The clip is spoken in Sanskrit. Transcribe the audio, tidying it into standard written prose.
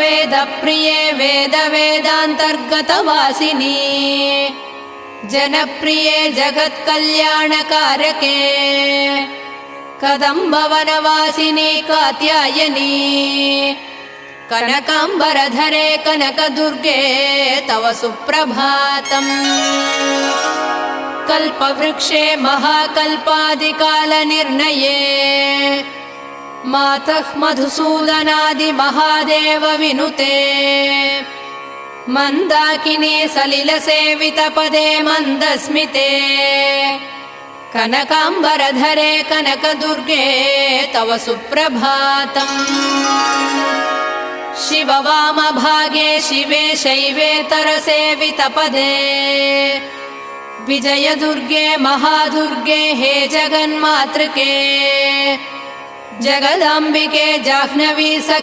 वेदप्रिये वेदवेदान्तर्गतवासिनी जनप्रिये जगत्कल्याणकारके कदम्बवनवासिनी कात्यायनी कनकाम्बरधरे कनकदुर्गे तव सुप्रभातम्। कल्पवृक्षे महाकल्पादिकालनिर्णये मातः मधुसूदनादिमहादेव विनुते मन्दाकिनी सलिलसेवितपदे मन्दस्मिते कनकाम्बरधरे कनकदुर्गे तव सुप्रभातम्। शिववामभागे शिवे शैवेतरसेवितपदे विजयदुर्गे महादुर्गे हे जगन्मातृके जगदाम्बिके जाह्नवी